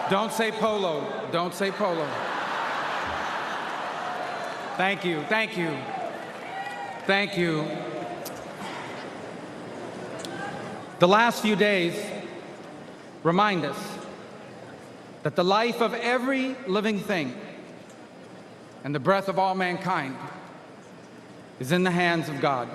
Don't say polo. Don't say polo. Thank you, thank you, thank you. The last few days remind us that the life of every living thing and the breath of all mankind is in the hands of God.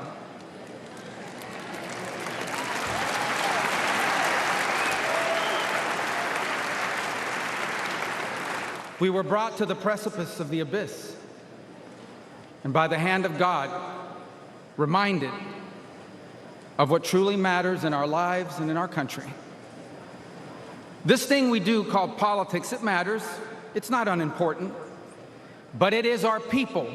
We were brought to the precipice of the abyss, and by the hand of God, reminded of what truly matters in our lives and in our country. This thing we do called politics, it matters. It's not unimportant, but it is our people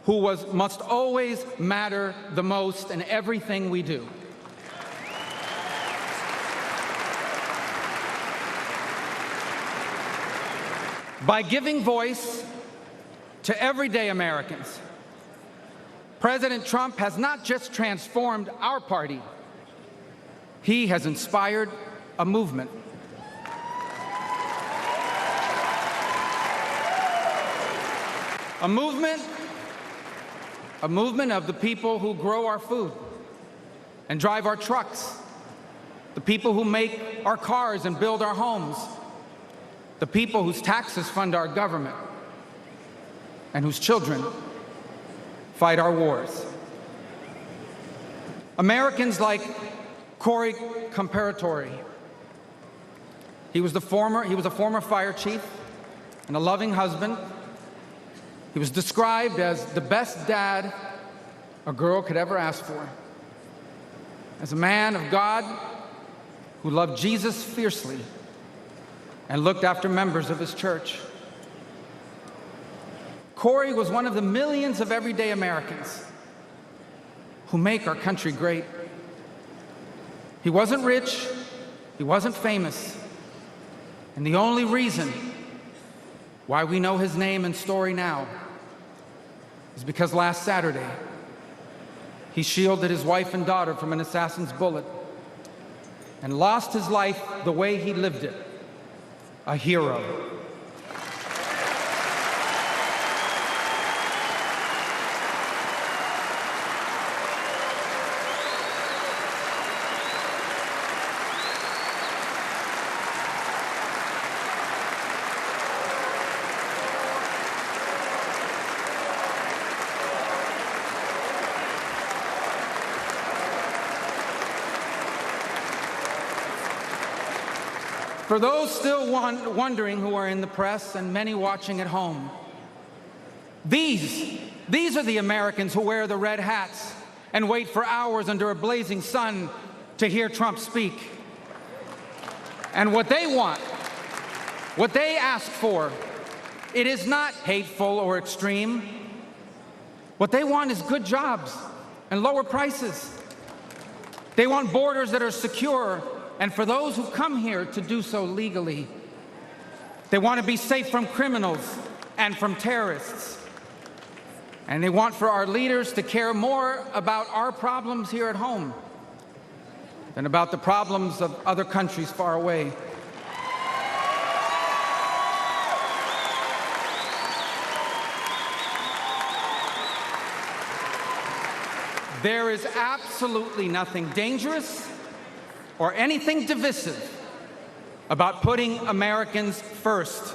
who must always matter the most in everything we do. By giving voice to everyday Americans, President Trump has not just transformed our party, he has inspired a movement. A movement of the people who grow our food and drive our trucks, the people who make our cars and build our homes, the people whose taxes fund our government, and whose children fight our wars. Americans like Corey Comparatori. He was a former fire chief and a loving husband. He was described as the best dad a girl could ever ask for. As a man of God who loved Jesus fiercely and looked after members of his church. Corey was one of the millions of everyday Americans who make our country great. He wasn't rich, he wasn't famous, and the only reason why we know his name and story now is because last Saturday, he shielded his wife and daughter from an assassin's bullet and lost his life the way he lived it, a hero. For those still wondering who are in the press and many watching at home, these are the Americans who wear the red hats and wait for hours under a blazing sun to hear Trump speak. And what they want, what they ask for, it is not hateful or extreme. What they want is good jobs and lower prices. They want borders that are secure, and for those who come here to do so legally. They want to be safe from criminals and from terrorists. And they want for our leaders to care more about our problems here at home than about the problems of other countries far away. There is absolutely nothing dangerous or anything divisive about putting Americans first.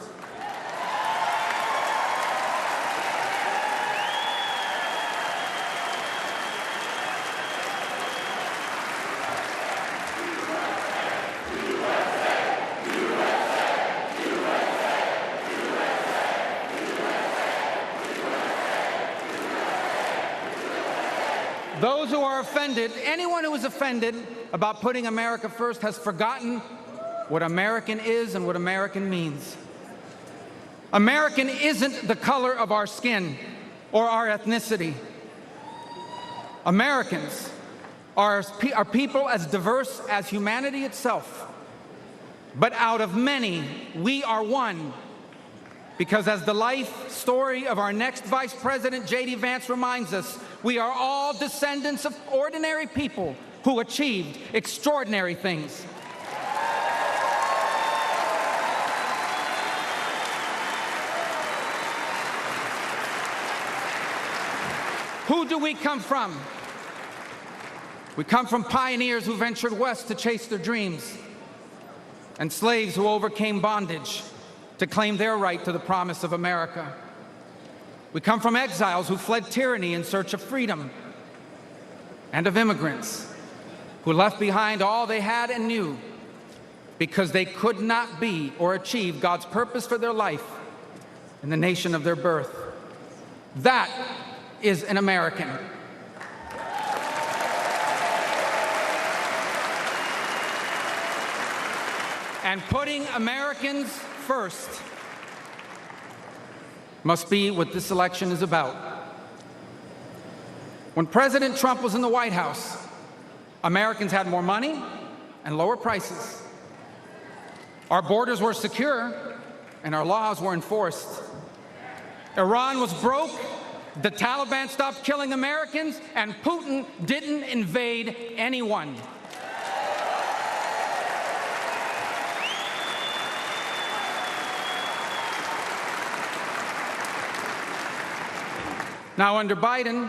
Those who are offended, anyone who is offended about putting America first has forgotten what American is and what American means. American isn't the color of our skin or our ethnicity. Americans are people as diverse as humanity itself. But out of many, we are one. Because as the life story of our next Vice President, J.D. Vance, reminds us, we are all descendants of ordinary people who achieved extraordinary things. Who do we come from? We come from pioneers who ventured west to chase their dreams, and slaves who overcame bondage to claim their right to the promise of America. We come from exiles who fled tyranny in search of freedom, and of immigrants who left behind all they had and knew because they could not be or achieve God's purpose for their life in the nation of their birth. That is an American. And putting Americans first must be what this election is about. When President Trump was in the White House, Americans had more money and lower prices. Our borders were secure and our laws were enforced. Iran was broke, the Taliban stopped killing Americans, and Putin didn't invade anyone. Now, under Biden,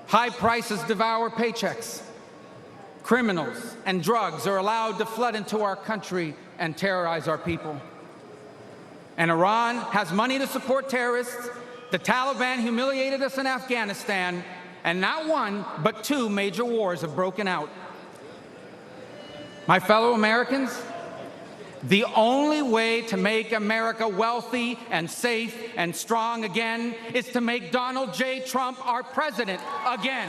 high prices devour paychecks. Criminals and drugs are allowed to flood into our country and terrorize our people. And Iran has money to support terrorists. The Taliban humiliated us in Afghanistan, and not one, but two major wars have broken out. My fellow Americans, the only way to make America wealthy and safe and strong again is to make Donald J. Trump our president again.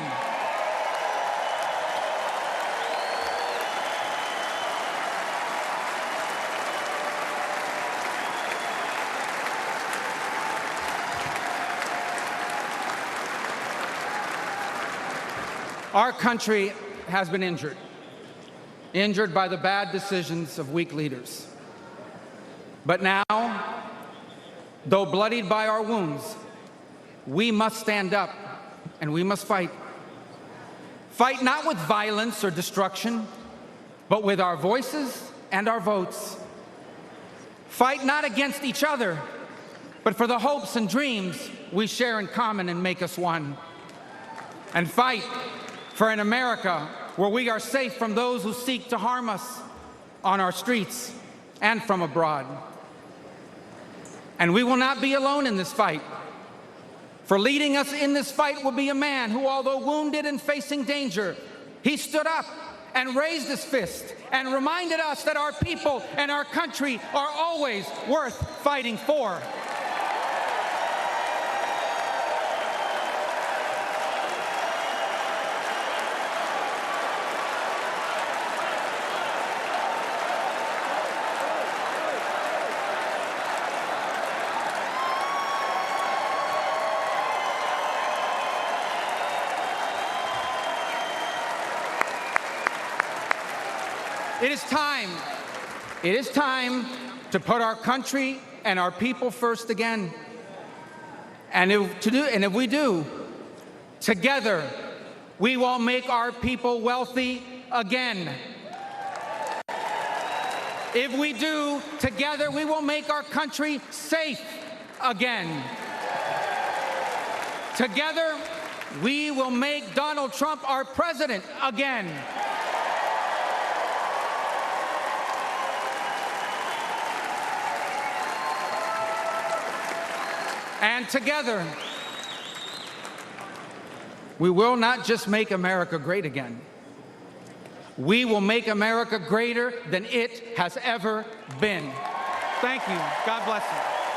Our country has been injured by the bad decisions of weak leaders. But now, though bloodied by our wounds, we must stand up and we must fight. Fight not with violence or destruction, but with our voices and our votes. Fight not against each other, but for the hopes and dreams we share in common and make us one. And fight for an America where we are safe from those who seek to harm us on our streets and from abroad. And we will not be alone in this fight. For leading us in this fight will be a man who, although wounded and facing danger, he stood up and raised his fist and reminded us that our people and our country are always worth fighting for. It is time to put our country and our people first again. And if we do, together, we will make our people wealthy again. If we do, together, we will make our country safe again. Together, we will make Donald Trump our president again. And together, we will not just make America great again. We will make America greater than it has ever been. Thank you. God bless you.